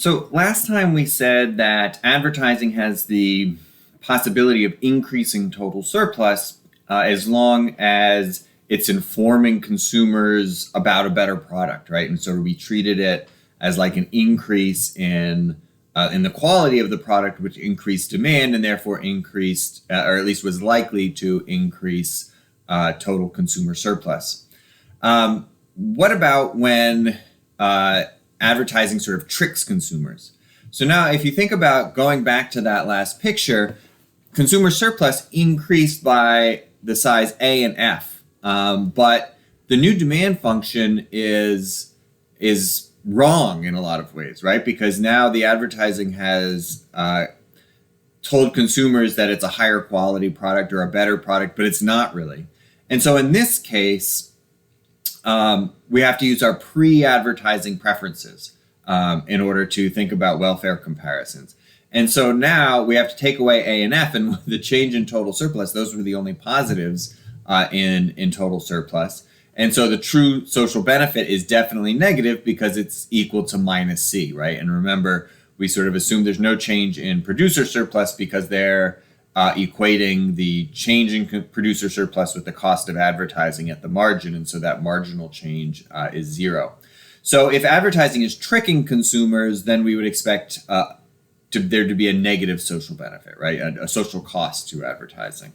So last time we said that advertising has the possibility of increasing total surplus as long as it's informing consumers about a better product, right? And so we treated it as like an increase in the quality of the product, which increased demand and therefore increased, or at least was likely to increase total consumer surplus. What about when advertising sort of tricks consumers? So now if you think about going back to that last picture, consumer surplus increased by the size A and F, but the new demand function is wrong in a lot of ways, right? Because now the advertising has told consumers that it's a higher quality product or a better product, but it's not really. And so in this case, we have to use our pre-advertising preferences in order to think about welfare comparisons. And so now we have to take away A and F, and the change in total surplus, those were the only positives in total surplus. And so the true social benefit is definitely negative because it's equal to minus C, right? And remember, we sort of assume there's no change in producer surplus because they're equating the change in producer surplus with the cost of advertising at the margin. And so that marginal change is zero. So if advertising is tricking consumers, then we would expect there to be a negative social benefit, right? A social cost to advertising.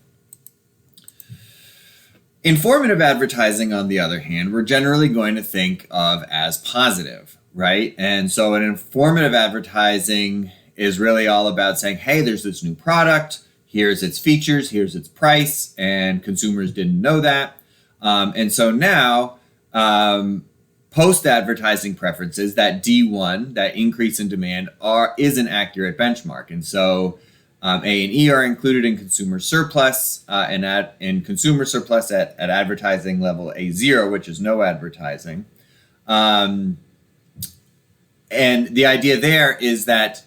Informative advertising, on the other hand, we're generally going to think of as positive, right? And so an informative advertising is really all about saying, hey, there's this new product, here's its features, here's its price, and consumers didn't know that. And so now, post-advertising preferences, that D1, that increase in demand, is an accurate benchmark. And so A and E are included in consumer surplus, and in consumer surplus at advertising level A0, which is no advertising. And the idea there is that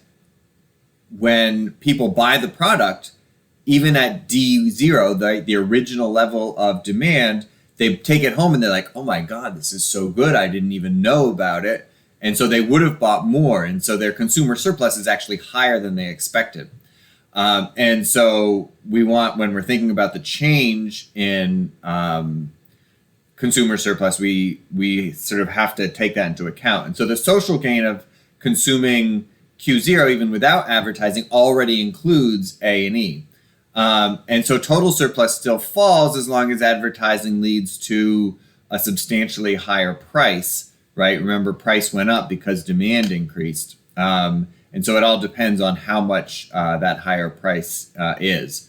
when people buy the product, even at D0, the original level of demand, they take it home and they're like, oh my God, this is so good. I didn't even know about it. And so they would have bought more. And so their consumer surplus is actually higher than they expected. And so we want, when we're thinking about the change in consumer surplus, we sort of have to take that into account. And so the social gain of consuming Q0, even without advertising, already includes A and E. And so total surplus still falls as long as advertising leads to a substantially higher price, right? Remember, price went up because demand increased. And so it all depends on how much that higher price is,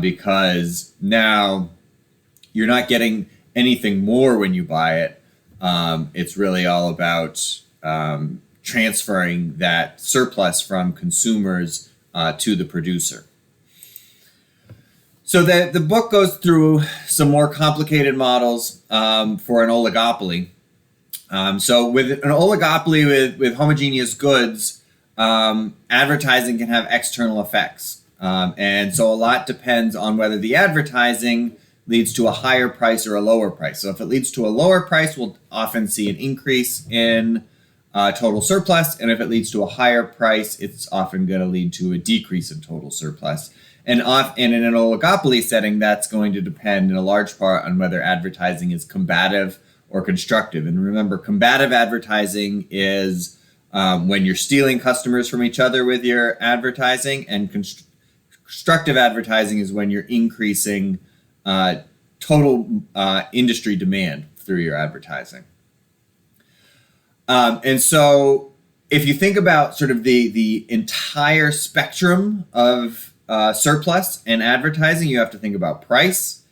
because now you're not getting anything more when you buy it. It's really all about transferring that surplus from consumers to the producer. So the book goes through some more complicated models for an oligopoly. So with an oligopoly with homogeneous goods, advertising can have external effects. And so a lot depends on whether the advertising leads to a higher price or a lower price. So if it leads to a lower price, we'll often see an increase in total surplus. And if it leads to a higher price, it's often going to lead to a decrease in total surplus. And in an oligopoly setting, that's going to depend in a large part on whether advertising is combative or constructive. And remember, combative advertising is when you're stealing customers from each other with your advertising, and constructive advertising is when you're increasing total industry demand through your advertising. And so if you think about sort of the entire spectrum of surplus and advertising, you have to think about price,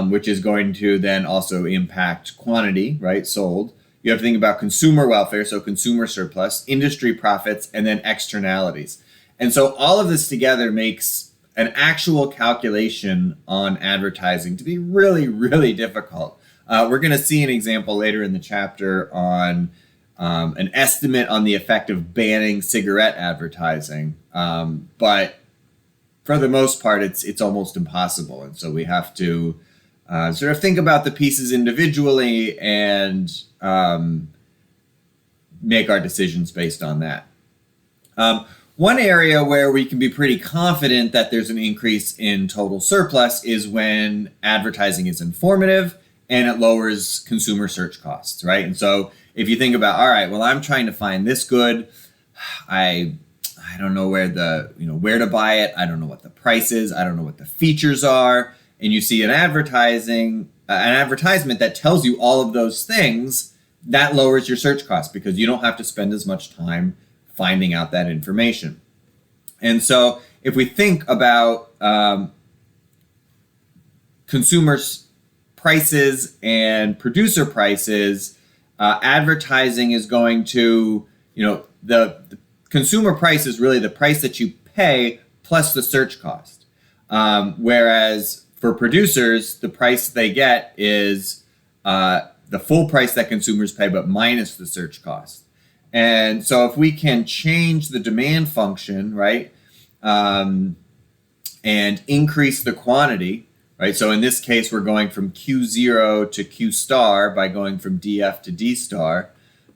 which is going to then also impact quantity, right, sold. You have to think about consumer welfare, so consumer surplus, industry profits, and then externalities. And so all of this together makes an actual calculation on advertising to be really, really difficult. We're going to see an example later in the chapter on an estimate on the effect of banning cigarette advertising. But for the most part, it's almost impossible. And so we have to sort of think about the pieces individually and make our decisions based on that. One area where we can be pretty confident that there's an increase in total surplus is when advertising is informative and it lowers consumer search costs, right? And so if you think about, all right, well, I'm trying to find this good, I don't know where where to buy it, I don't know what the price is, I don't know what the features are, and you see an advertisement that tells you all of those things, that lowers your search costs because you don't have to spend as much time finding out that information. And so if we think about consumers' prices and producer prices, advertising is going to, the consumer price is really the price that you pay plus the search cost. Whereas for producers, the price they get is the full price that consumers pay, but minus the search cost. And so if we can change the demand function, right, and increase the quantity, right? So in this case, we're going from Q0 to Q star by going from DF to D star.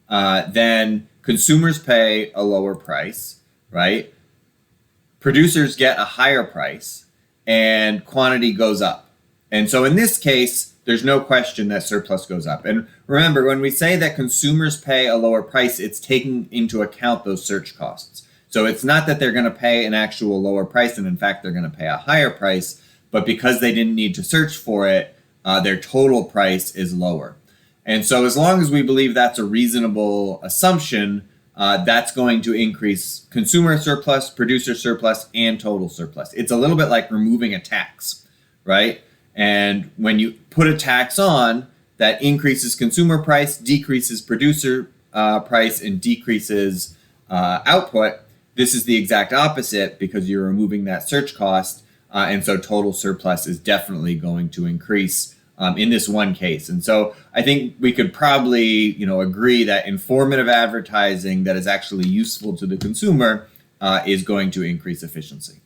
Then consumers pay a lower price, right? Producers get a higher price and quantity goes up. And so in this case, there's no question that surplus goes up. And remember, when we say that consumers pay a lower price, it's taking into account those search costs. So it's not that they're going to pay an actual lower price, and in fact, they're going to pay a higher price, but because they didn't need to search for it, their total price is lower. And so as long as we believe that's a reasonable assumption, that's going to increase consumer surplus, producer surplus, and total surplus. It's a little bit like removing a tax, right? And when you put a tax on, that increases consumer price, decreases producer price, and decreases output. This is the exact opposite because you're removing that search cost. And so total surplus is definitely going to increase in this one case. And so I think we could probably, agree that informative advertising that is actually useful to the consumer is going to increase efficiency.